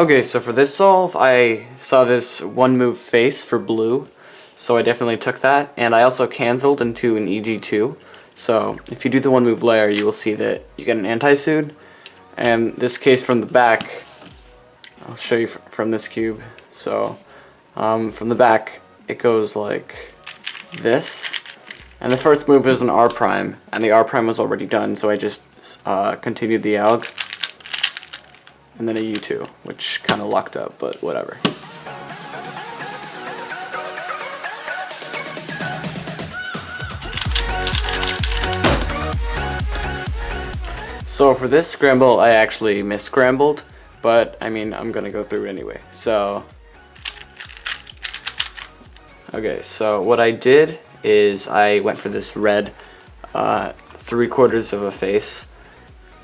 Okay, so for this solve, I saw this one move face for blue, so I definitely took that, and I also canceled into an EG2. So if you do the one move layer, you will see that you get an anti-suit, and this case from the back, I'll show you from this cube. So from the back, it goes like this, and the first move is an R prime, and the R prime was already done, so I just continued the alg. And then a U2, which kind of lucked up, but whatever. So for this scramble, I actually misscrambled, but I mean, I'm gonna go through it anyway. So, okay, so what I did is I went for this red 3/4 of a face,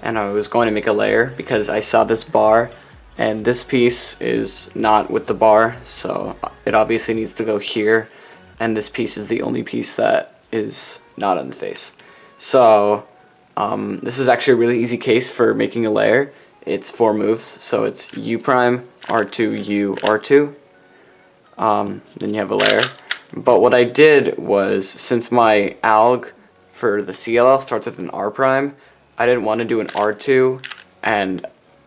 and I was going to make a layer because I saw this bar, and this piece is not with the bar, so it obviously needs to go here, and this piece is the only piece that is not on the face. So this is actually a really easy case for making a layer. It's 4 moves, so it's U prime, R2, U, R2, then you have a layer. But what I did was, since my alg for the CLL starts with an R prime, I didn't want to do an R2, and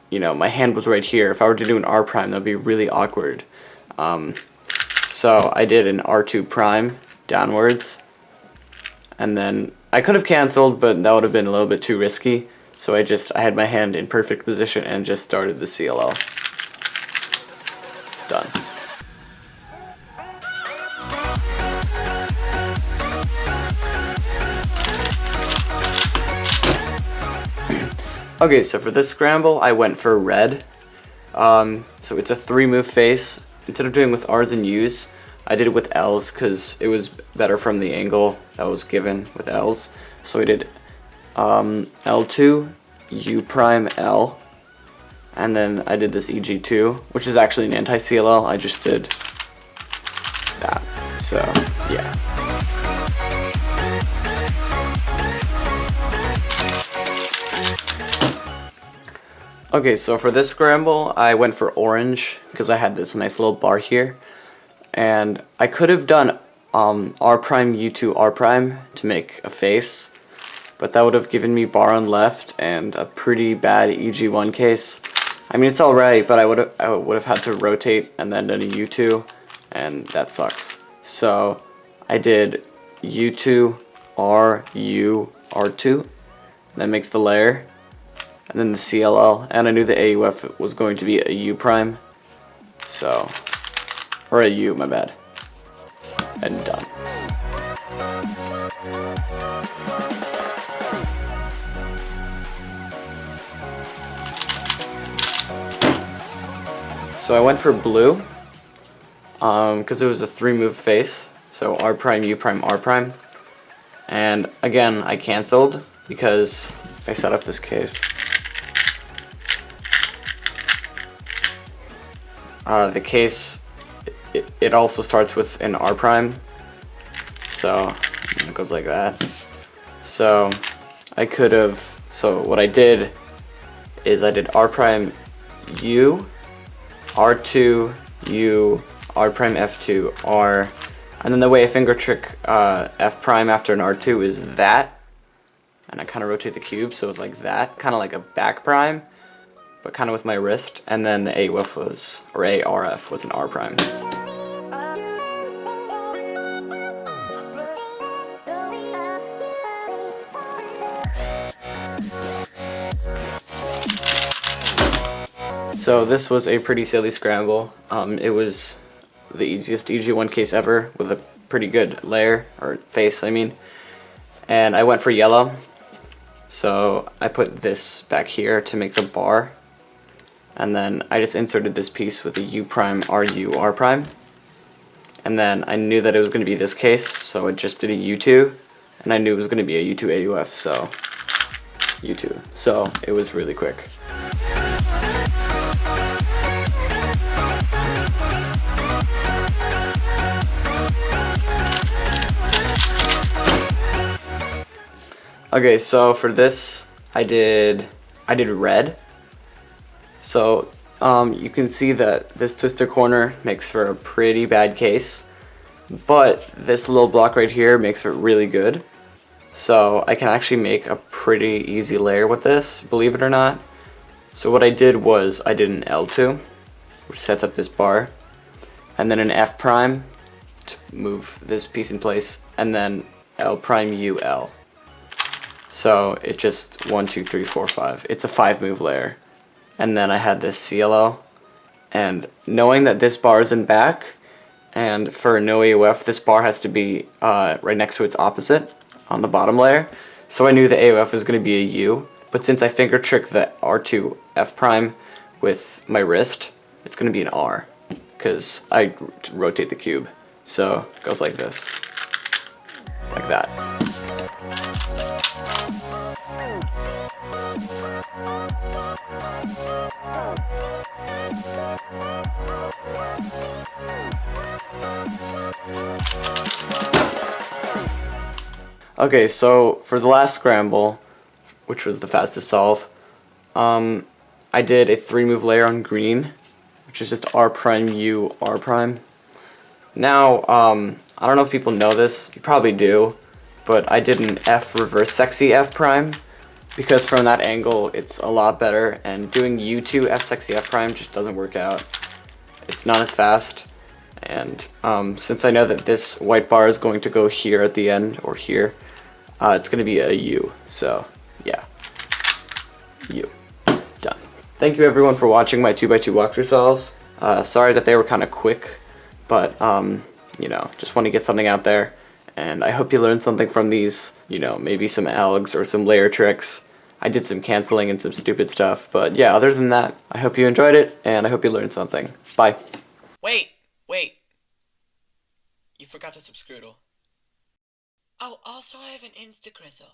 you know, my hand was right here. If I were to do an R prime, that would be really awkward. So I did an R2 prime downwards, and then I could have canceled, but that would have been a little bit too risky. So I had my hand in perfect position and just started the CLL. Done. Okay, so for this scramble, I went for red. So it's a 3-move face. Instead of doing with R's and U's, I did it with L's because it was better from the angle that was given with L's. So I did L2, U prime, L, and then I did this EG2, which is actually an anti-CLL. I just did that. So, yeah. Okay, so for this scramble, I went for orange because I had this nice little bar here, and I could have done R prime U2 R prime to make a face, but that would have given me bar on left and a pretty bad EG1 case. I mean, it's alright, but I would have had to rotate and then done a U2, and that sucks. So I did U2 R U R2, that makes the layer. And then the CLL, and I knew the AUF was going to be a U prime, so, or a U, my bad, and done. So I went for blue, because it was a 3-move face, so R prime, U prime, R prime, and again, I canceled, because if I set up this case, the case, it also starts with an R prime, so it goes like that. So I could have, so what I did is I did R prime U, R2, U, R prime F2, R, and then the way I finger trick F prime after an R2 is that, and I kind of rotate the cube so it's like that, kind of like a back prime, but kind of with my wrist, and then the AUF was, or ARF was an R prime. So this was a pretty silly scramble. It was the easiest EG1 case ever with a pretty good layer, or face I mean, and I went for yellow. So I put this back here to make the bar, and then I just inserted this piece with a U prime, RU, R prime, and then I knew that it was going to be this case, so I just did a U2, and I knew it was going to be a U2 AUF, so U2. So it was really quick. Okay, so for this, I did red. So you can see that this twisted corner makes for a pretty bad case, but this little block right here makes it really good. So I can actually make a pretty easy layer with this, believe it or not. So what I did was I did an L2, which sets up this bar, and then an F prime to move this piece in place, and then L prime U L. So it just 1, 2, 3, 4, 5. It's a 5-move layer. And then I had this CLO, and knowing that this bar is in back, and for no AOF this bar has to be right next to its opposite on the bottom layer, so I knew the AOF was going to be a U, but since I finger tricked the R2 F prime with my wrist, it's going to be an R, because I rotate the cube. So it goes like this, like that. Okay, so for the last scramble, which was the fastest solve, I did a 3-move layer on green, which is just R prime U R prime. Now, I don't know if people know this, you probably do, but I did an F reverse sexy F prime, because from that angle it's a lot better, and doing U2 F sexy F prime just doesn't work out. It's not as fast, and since I know that this white bar is going to go here at the end, or here, it's going to be a U, so yeah, U. Done. Thank you everyone for watching my 2x2 walkthrough solves. Sorry that they were kind of quick, but you know, just want to get something out there, and I hope you learned something from these, you know, maybe some algs or some layer tricks. I did some canceling and some stupid stuff, but yeah, other than that, I hope you enjoyed it, and I hope you learned something. Bye. Wait. You forgot to subscribe. Oh, also I have an Instagrizzle.